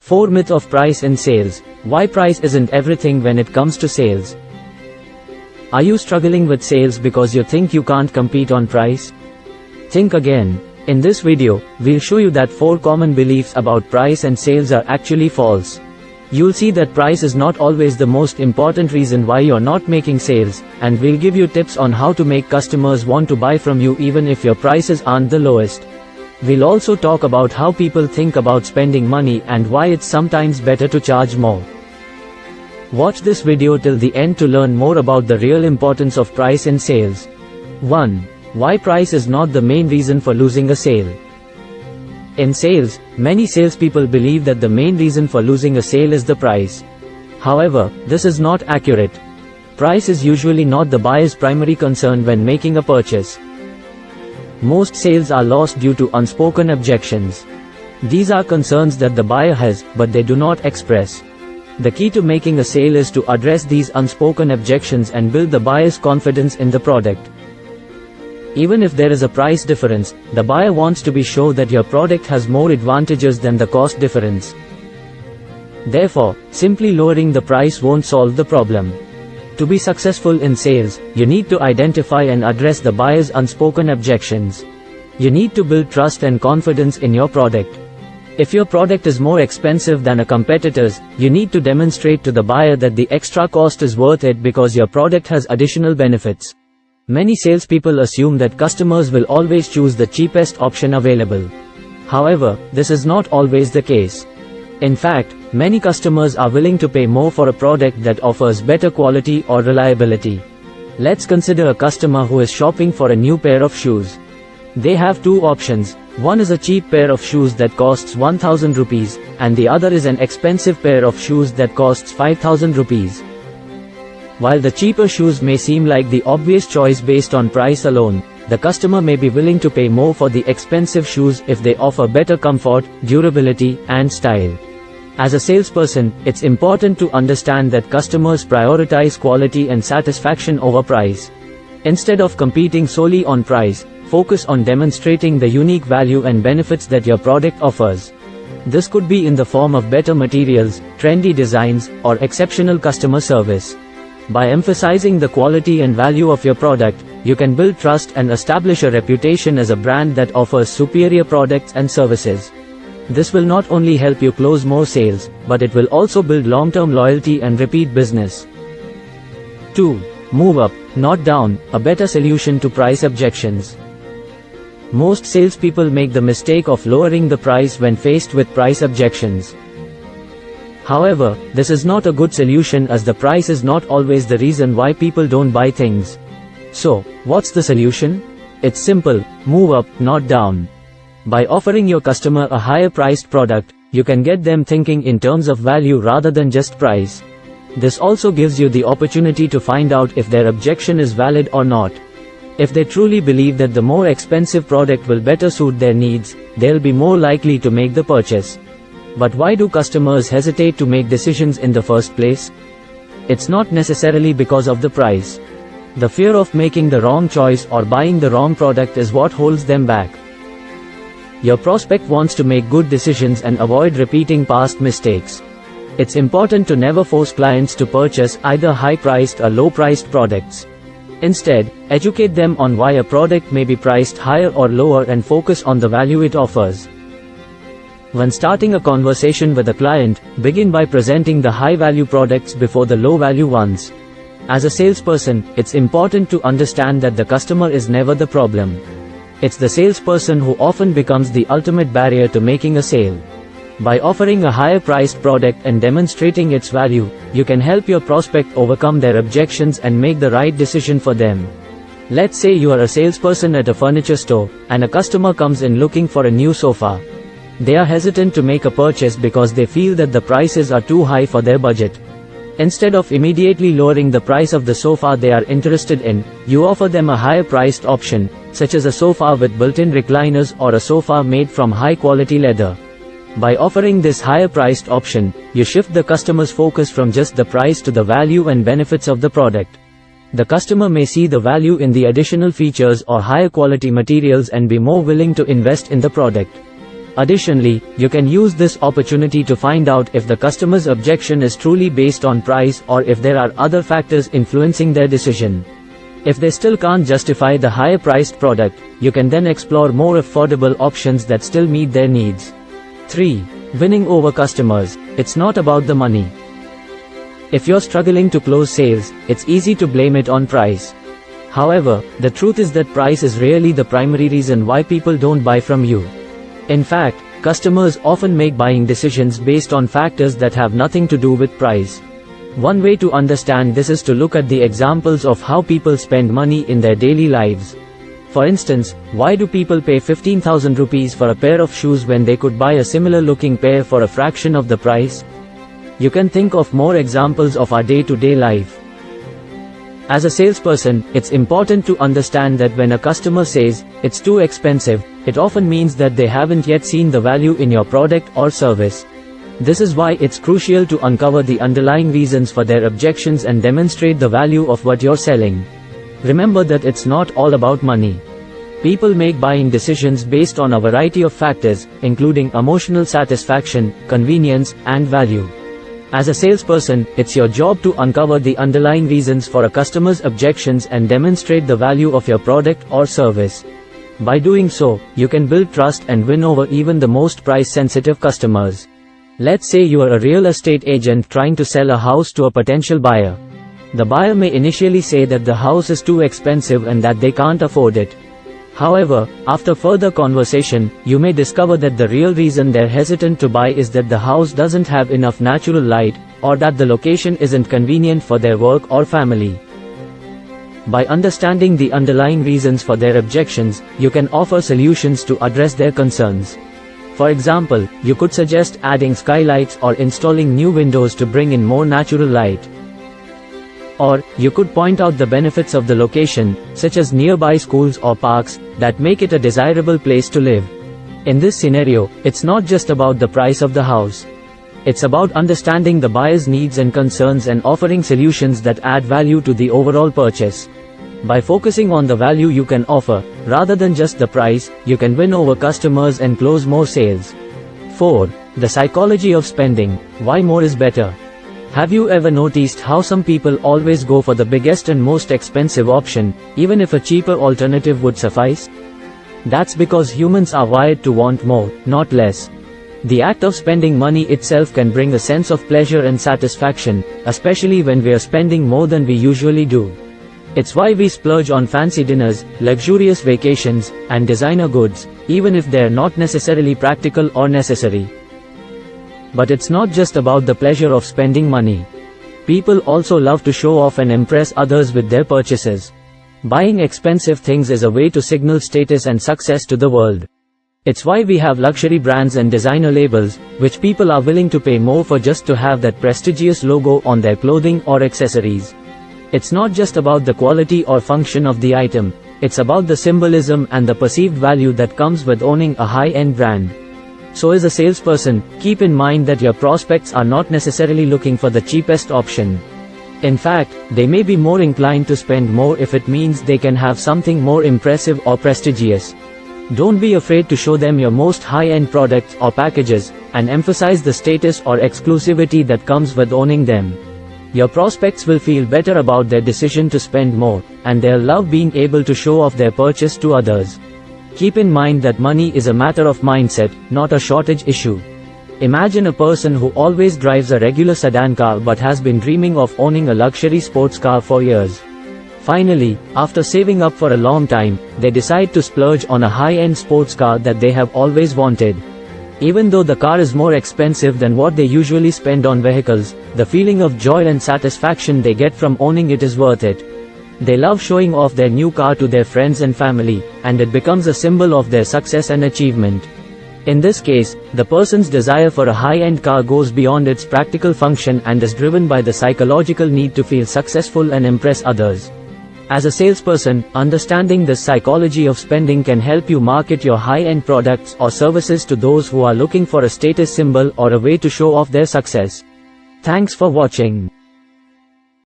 4 Myth of price in sales. Why price isn't everything when it comes to sales. Are you struggling with sales because you think you can't compete on price? Think again. In this video, we'll show you that 4 common beliefs about price and sales are actually false. You'll see that price is not always the most important reason why you're not making sales, and we'll give you tips on how to make customers want to buy from you even if your prices aren't the lowest. We'll also talk about how people think about spending money and why it's sometimes better to charge more. Watch this video till the end to learn more about the real importance of price in sales. 1. Why price is not the main reason for losing a sale. In sales, many salespeople believe that the main reason for losing a sale is the price. However, this is not accurate. Price is usually not the buyer's primary concern when making a purchase. Most sales are lost due to unspoken objections. These are concerns that the buyer has, but they do not express. The key to making a sale is to address these unspoken objections and build the buyer's confidence in the product. Even if there is a price difference, the buyer wants to be sure that your product has more advantages than the cost difference. Therefore, simply lowering the price won't solve the problem. To be successful in sales, you need to identify and address the buyer's unspoken objections. You need to build trust and confidence in your product. If your product is more expensive than a competitor's, you need to demonstrate to the buyer that the extra cost is worth it because your product has additional benefits. Many salespeople assume that customers will always choose the cheapest option available. However, this is not always the case. In fact, many customers are willing to pay more for a product that offers better quality or reliability. Let's consider a customer who is shopping for a new pair of shoes. They have two options. One is a cheap pair of shoes that costs 1000 rupees, and the other is an expensive pair of shoes that costs 5000 rupees. While the cheaper shoes may seem like the obvious choice based on price alone, the customer may be willing to pay more for the expensive shoes if they offer better comfort, durability, and style. As a salesperson, it's important to understand that customers prioritize quality and satisfaction over price. Instead of competing solely on price, focus on demonstrating the unique value and benefits that your product offers. This could be in the form of better materials, trendy designs, or exceptional customer service. By emphasizing the quality and value of your product, you can build trust and establish a reputation as a brand that offers superior products and services. This will not only help you close more sales, but it will also build long-term loyalty and repeat business. 2. Move up, not down, a better solution to price objections. Most salespeople make the mistake of lowering the price when faced with price objections. However, this is not a good solution as the price is not always the reason why people don't buy things. So, what's the solution? It's simple: move up, not down. By offering your customer a higher priced product, you can get them thinking in terms of value rather than just price. This also gives you the opportunity to find out if their objection is valid or not. If they truly believe that the more expensive product will better suit their needs, they'll be more likely to make the purchase. But why do customers hesitate to make decisions in the first place? It's not necessarily because of the price. The fear of making the wrong choice or buying the wrong product is what holds them back. Your prospect wants to make good decisions and avoid repeating past mistakes. It's important to never force clients to purchase either high-priced or low-priced products. Instead, educate them on why a product may be priced higher or lower and focus on the value it offers. When starting a conversation with a client, begin by presenting the high-value products before the low-value ones. As a salesperson, it's important to understand that the customer is never the problem. It's the salesperson who often becomes the ultimate barrier to making a sale. By offering a higher priced product and demonstrating its value, you can help your prospect overcome their objections and make the right decision for them. Let's say you are a salesperson at a furniture store, and a customer comes in looking for a new sofa. They are hesitant to make a purchase because they feel that the prices are too high for their budget. Instead of immediately lowering the price of the sofa they are interested in, you offer them a higher priced option, such as a sofa with built-in recliners or a sofa made from high-quality leather. By offering this higher-priced option, you shift the customer's focus from just the price to the value and benefits of the product. The customer may see the value in the additional features or higher quality materials and be more willing to invest in the product. Additionally, you can use this opportunity to find out if the customer's objection is truly based on price or if there are other factors influencing their decision. If they still can't justify the higher priced product, you can then explore more affordable options that still meet their needs. 3. Winning over customers. It's not about the money. If you're struggling to close sales, it's easy to blame it on price. However, the truth is that price is rarely the primary reason why people don't buy from you. In fact, customers often make buying decisions based on factors that have nothing to do with price. One way to understand this is to look at the examples of how people spend money in their daily lives. For instance, why do people pay 15,000 rupees for a pair of shoes when they could buy a similar looking pair for a fraction of the price? You can think of more examples of our day-to-day life. As a salesperson, it's important to understand that when a customer says, "It's too expensive," it often means that they haven't yet seen the value in your product or service. This is why it's crucial to uncover the underlying reasons for their objections and demonstrate the value of what you're selling. Remember that it's not all about money. People make buying decisions based on a variety of factors, including emotional satisfaction, convenience, and value. As a salesperson, it's your job to uncover the underlying reasons for a customer's objections and demonstrate the value of your product or service. By doing so, you can build trust and win over even the most price-sensitive customers. Let's say you are a real estate agent trying to sell a house to a potential buyer. The buyer may initially say that the house is too expensive and that they can't afford it. However, after further conversation, you may discover that the real reason they're hesitant to buy is that the house doesn't have enough natural light, or that the location isn't convenient for their work or family. By understanding the underlying reasons for their objections, you can offer solutions to address their concerns. For example, you could suggest adding skylights or installing new windows to bring in more natural light. Or, you could point out the benefits of the location, such as nearby schools or parks, that make it a desirable place to live. In this scenario, it's not just about the price of the house. It's about understanding the buyer's needs and concerns and offering solutions that add value to the overall purchase. By focusing on the value you can offer, rather than just the price, you can win over customers and close more sales. 4. The psychology of spending. Why more is better? Have you ever noticed how some people always go for the biggest and most expensive option, even if a cheaper alternative would suffice? That's because humans are wired to want more, not less. The act of spending money itself can bring a sense of pleasure and satisfaction, especially when we are spending more than we usually do. It's why we splurge on fancy dinners, luxurious vacations, and designer goods, even if they're not necessarily practical or necessary. But it's not just about the pleasure of spending money. People also love to show off and impress others with their purchases. Buying expensive things is a way to signal status and success to the world. It's why we have luxury brands and designer labels, which people are willing to pay more for just to have that prestigious logo on their clothing or accessories. It's not just about the quality or function of the item, it's about the symbolism and the perceived value that comes with owning a high-end brand. So as a salesperson, keep in mind that your prospects are not necessarily looking for the cheapest option. In fact, they may be more inclined to spend more if it means they can have something more impressive or prestigious. Don't be afraid to show them your most high-end products or packages, and emphasize the status or exclusivity that comes with owning them. Your prospects will feel better about their decision to spend more, and they'll love being able to show off their purchase to others. Keep in mind that money is a matter of mindset, not a shortage issue. Imagine a person who always drives a regular sedan car but has been dreaming of owning a luxury sports car for years. Finally, after saving up for a long time, they decide to splurge on a high-end sports car that they have always wanted. Even though the car is more expensive than what they usually spend on vehicles, the feeling of joy and satisfaction they get from owning it is worth it. They love showing off their new car to their friends and family, and it becomes a symbol of their success and achievement. In this case, the person's desire for a high-end car goes beyond its practical function and is driven by the psychological need to feel successful and impress others. As a salesperson, understanding this psychology of spending can help you market your high-end products or services to those who are looking for a status symbol or a way to show off their success. Thanks for watching.